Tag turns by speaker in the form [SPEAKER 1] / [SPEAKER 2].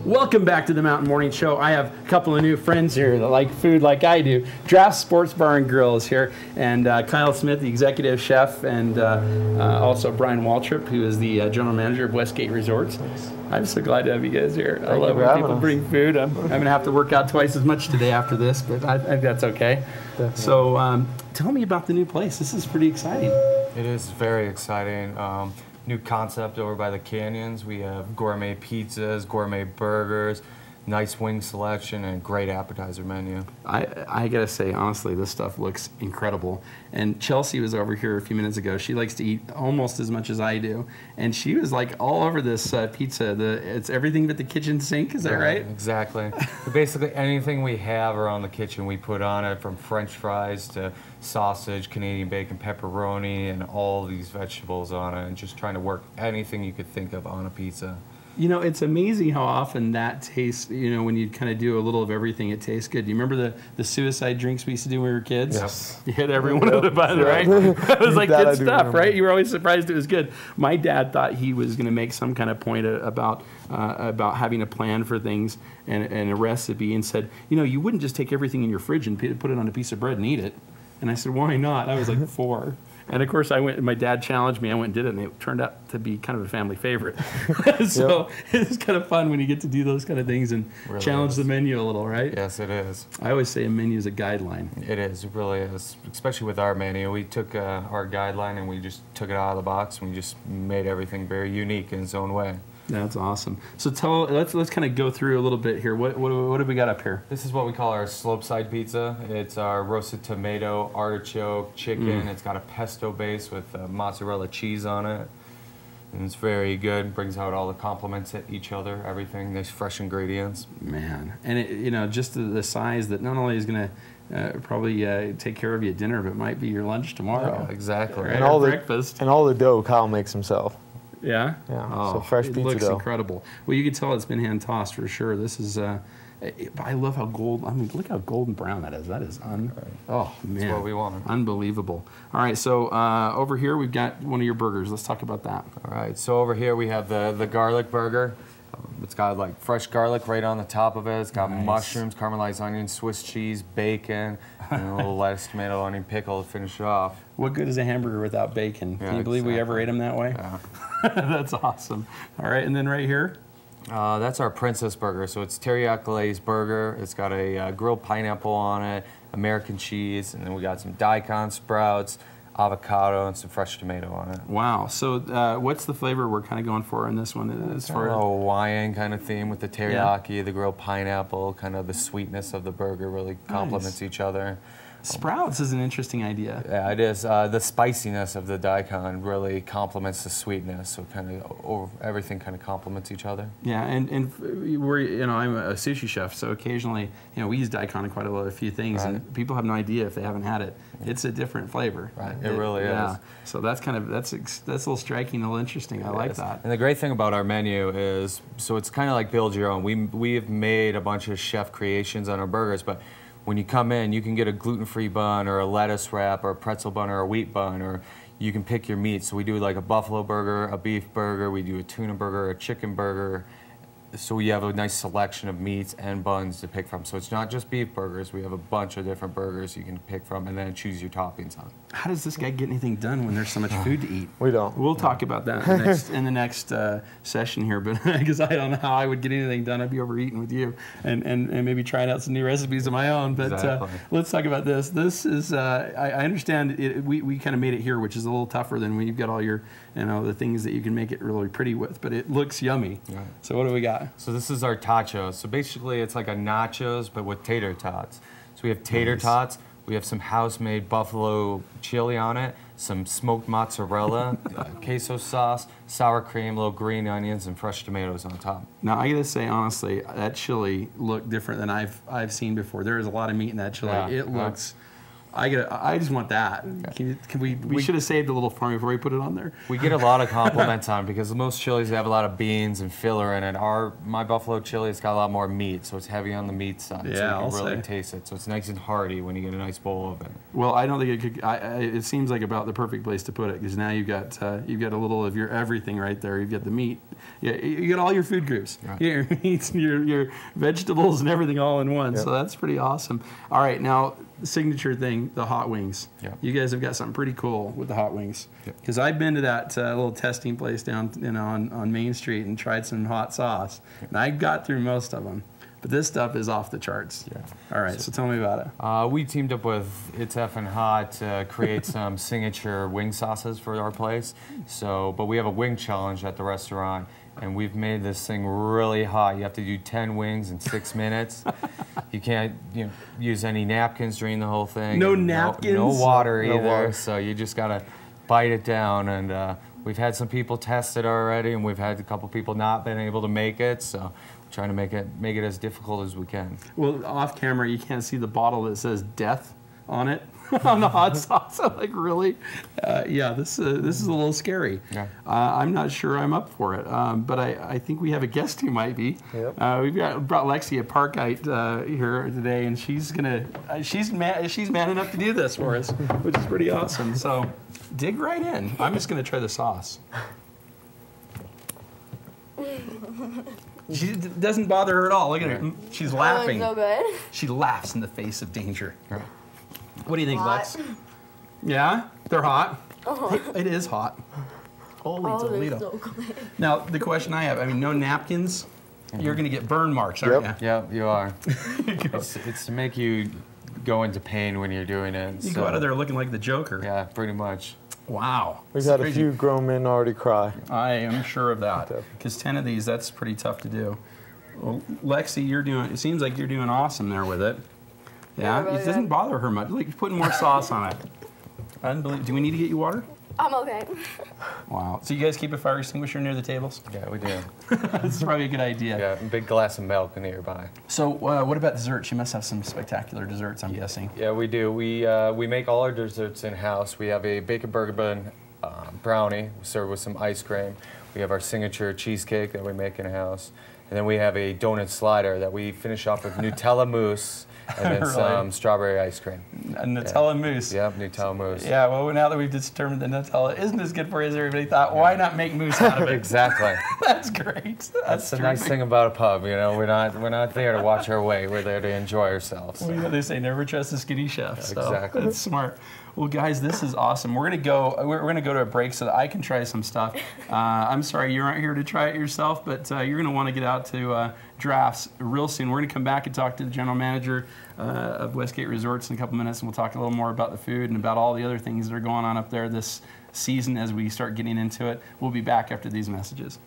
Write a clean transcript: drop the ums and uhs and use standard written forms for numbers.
[SPEAKER 1] Welcome back to the Mountain Morning Show. I have a couple of new friends here that like food like I do. Draft Sports Bar and Grill is here, and Kyle Smith, the executive chef, and also Brian Waltrip, who is the general manager of Westgate Resorts. I'm so glad to have you guys here. I love when people bring food. I'm going to have to work out twice as much today after this, but I think that's okay. Definitely. So tell me about the new place. This is pretty exciting.
[SPEAKER 2] It is very exciting. New concept over by the canyons. We have gourmet pizzas, gourmet burgers, nice wing selection, and a great appetizer menu.
[SPEAKER 1] I gotta say, honestly, this stuff looks incredible. And Chelsea was over here a few minutes ago. She likes to eat almost as much as I do, and she was like all over this pizza. It's everything but the kitchen sink. Is that right?
[SPEAKER 2] Exactly. Basically, anything we have around the kitchen, we put on it, from French fries to sausage, Canadian bacon, pepperoni, and all these vegetables on it, and just trying to work anything you could think of on a pizza.
[SPEAKER 1] You know, it's amazing how often that tastes, you know, when you kind of do a little of everything, it tastes good. Do you remember the suicide drinks we used to do when we were kids?
[SPEAKER 2] Yes.
[SPEAKER 1] You hit every one of the buttons, right? It was like good stuff, right? You were always surprised it was good. My dad thought he was going to make some kind of point about having a plan for things and a recipe, and said, you know, you wouldn't just take everything in your fridge and put it on a piece of bread and eat it. And I said, why not? I was like 4. And of course, my dad challenged me. I went and did it, and it turned out to be kind of a family favorite. So it's kind of fun when you get to do those kind of things and really challenge the menu a little, right?
[SPEAKER 2] Yes, it is.
[SPEAKER 1] I always say a menu is a guideline.
[SPEAKER 2] It is. It really is. Especially with our menu, we took our guideline and we just took it out of the box, and we just made everything very unique in its own way.
[SPEAKER 1] That's awesome. So let's kind of go through a little bit here. What have we got up here?
[SPEAKER 2] This is what we call our slope side pizza. It's our roasted tomato, artichoke, chicken. It's got a pesto base with mozzarella cheese on it. And it's very good. Brings out all the complements at each other, everything, nice fresh ingredients.
[SPEAKER 1] Man, and it, you know, just the size that not only is going to probably take care of you at dinner, but might be your lunch tomorrow.
[SPEAKER 2] Yeah, exactly.
[SPEAKER 1] Right? And breakfast.
[SPEAKER 3] And all the dough Kyle makes himself.
[SPEAKER 1] Yeah?
[SPEAKER 3] Yeah,
[SPEAKER 1] oh,
[SPEAKER 3] so fresh pizza dough. It looks
[SPEAKER 1] incredible. Well, you can tell it's been hand tossed for sure. This is, I love how look how golden brown that is. That is, oh man.
[SPEAKER 2] That's what we want.
[SPEAKER 1] Unbelievable. All right, so over here we've got one of your burgers. Let's talk about that.
[SPEAKER 2] All right, so over here we have the garlic burger. It's got like fresh garlic right on the top of it. It's got mushrooms, caramelized onions, Swiss cheese, bacon, and a little lettuce, tomato, onion, pickle to finish it off.
[SPEAKER 1] What good is a hamburger without bacon? Can you believe we ever ate them that way?
[SPEAKER 2] Yeah.
[SPEAKER 1] That's awesome. All right, and then right here?
[SPEAKER 2] That's our Princess Burger. So it's teriyaki glazed burger. It's got a grilled pineapple on it, American cheese, and then we got some daikon sprouts, avocado, and some fresh tomato on it.
[SPEAKER 1] Wow. So what's the flavor we're kind of going for in this one?
[SPEAKER 2] It's a Hawaiian kind of theme with the teriyaki, the grilled pineapple, kind of the sweetness of the burger really complements each other.
[SPEAKER 1] Sprouts is an interesting idea.
[SPEAKER 2] Yeah, it is. The spiciness of the daikon really complements the sweetness, so kind of everything kind of complements each other.
[SPEAKER 1] Yeah, and we're, you know, I'm a sushi chef, so occasionally, you know, we use daikon in quite a few things, and people have no idea if they haven't had it. It's a different flavor.
[SPEAKER 2] Right. It really is. Yeah.
[SPEAKER 1] So that's kind of that's a little striking, a little interesting. I like that.
[SPEAKER 2] And the great thing about our menu is, so it's kind of like build your own. We have made a bunch of chef creations on our burgers, but when you come in, you can get a gluten-free bun or a lettuce wrap or a pretzel bun or a wheat bun, or you can pick your meat. So we do like a buffalo burger, a beef burger, we do a tuna burger, a chicken burger. So we have a nice selection of meats and buns to pick from. So it's not just beef burgers. We have a bunch of different burgers you can pick from and then choose your toppings on.
[SPEAKER 1] How does this guy get anything done when there's so much food to eat?
[SPEAKER 3] We don't.
[SPEAKER 1] We'll talk about that in the next session here, but because I don't know how I would get anything done. I'd be overeating with you and maybe trying out some new recipes of my own. But let's talk about this. This is, I understand we kind of made it here, which is a little tougher than when you've got all your, you know, the things that you can make it really pretty with, but it looks yummy. Right. So what do we got?
[SPEAKER 2] So this is our tachos. So basically it's like a nachos, but with tater tots. So we have tater tots. We have some house-made buffalo chili on it, some smoked mozzarella, queso sauce, sour cream, little green onions, and fresh tomatoes on top.
[SPEAKER 1] Now I gotta say honestly, that chili looked different than I've seen before. There is a lot of meat in that chili. It looks I just want that. Can we should have saved a little for me before we put it on there.
[SPEAKER 2] We get a lot of compliments on it because most chilies have a lot of beans and filler in it. My buffalo chili has got a lot more meat, so it's heavy on the meat side.
[SPEAKER 1] Yeah,
[SPEAKER 2] so you can really taste it. So it's nice and hearty when you get a nice bowl of it.
[SPEAKER 1] Well, I don't think it could. It seems like about the perfect place to put it because now you've got a little of your everything right there. You've got the meat. Yeah, you got all your food groups. Right. Your meats, your vegetables, and everything all in one. Yep. So that's pretty awesome. All right, now the signature thing, the hot wings. Yep. You guys have got something pretty cool with the hot wings. Because I've been to that little testing place down on Main Street and tried some hot sauce, and I got through most of them. But this stuff is off the charts. Yeah. All right, so tell me about it.
[SPEAKER 2] We teamed up with It's Effin' Hot to create some signature wing sauces for our place. But we have a wing challenge at the restaurant, and we've made this thing really hot. You have to do 10 wings in 6 minutes. You can't use any napkins during the whole thing.
[SPEAKER 1] No napkins?
[SPEAKER 2] No water either. No water. So you just got to bite it down. And we've had some people test it already, and we've had a couple people not been able to make it. So trying to make it as difficult as we can.
[SPEAKER 1] Well, off camera, you can't see the bottle that says death on it on the hot sauce. I'm like, really? Yeah, this is a little scary. Yeah. I'm not sure I'm up for it, but I think we have a guest who might be. Yep. We've brought Lexi, a Parkite, here today, and she's man enough to do this for us, which is pretty awesome. So dig right in. I'm just gonna try the sauce. She doesn't bother her at all. Look at her. She's laughing.
[SPEAKER 4] Oh, it's so good.
[SPEAKER 1] She laughs in the face of danger. What do you think, Lex? Yeah? They're hot? It is hot. Holy Toledo. So good. Now, the question I have, no napkins? Mm-hmm. You're going to get burn marks, aren't you?
[SPEAKER 2] Yep, you are. It's to make you go into pain when you're doing it.
[SPEAKER 1] You go out of there looking like the Joker.
[SPEAKER 2] Yeah, pretty much.
[SPEAKER 1] Wow.
[SPEAKER 3] We've had a few grown men already cry.
[SPEAKER 1] I am sure of that. Because 10 of these, that's pretty tough to do. Well, Lexi, it seems like you're doing awesome there with it. Yeah, really it doesn't bother her much. Like putting more sauce on it. Unbelievable. Do we need to get you water?
[SPEAKER 4] I'm okay.
[SPEAKER 1] Wow. So you guys keep a fire extinguisher near the tables?
[SPEAKER 2] Yeah, we do.
[SPEAKER 1] That's probably a good idea.
[SPEAKER 2] Yeah, a big glass of milk nearby.
[SPEAKER 1] So what about desserts? You must have some spectacular desserts, I'm guessing.
[SPEAKER 2] Yeah, we do. We make all our desserts in-house. We have a bacon bourbon brownie served with some ice cream. We have our signature cheesecake that we make in-house. And then we have a donut slider that we finish off with Nutella mousse. And then some strawberry ice cream.
[SPEAKER 1] A Nutella mousse.
[SPEAKER 2] Yep, Nutella mousse.
[SPEAKER 1] Yeah, well, now that we've determined that Nutella isn't as good for you as everybody thought, why not make mousse out of it?
[SPEAKER 2] Exactly.
[SPEAKER 1] That's great.
[SPEAKER 2] That's the nice thing about a pub, we're not there to watch our weight. We're there to enjoy ourselves. So.
[SPEAKER 1] Well, they say never trust a skinny chef. So
[SPEAKER 2] exactly.
[SPEAKER 1] That's smart. Well, guys, this is awesome. We're gonna go to a break so that I can try some stuff. I'm sorry you aren't here to try it yourself, but you're gonna want to get out to Drafts real soon. We're gonna come back and talk to the general manager of Westgate Resorts in a couple minutes, and we'll talk a little more about the food and about all the other things that are going on up there this season as we start getting into it. We'll be back after these messages.